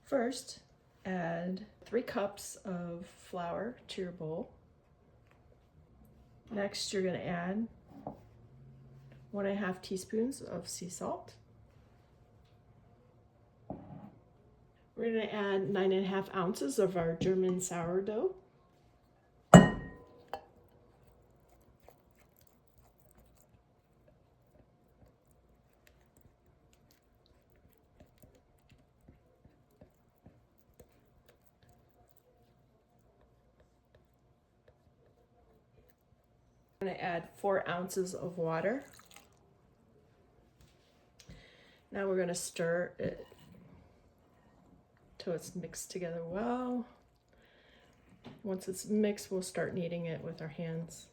First, add 3 cups of flour to your bowl. Next, you're going to add 1.5 teaspoons of sea salt. We're going to add 9.5 ounces of our German sourdough. I'm going to add 4 ounces of water. Now we're going to stir it till it's mixed together well. Once it's mixed, we'll start kneading it with our hands.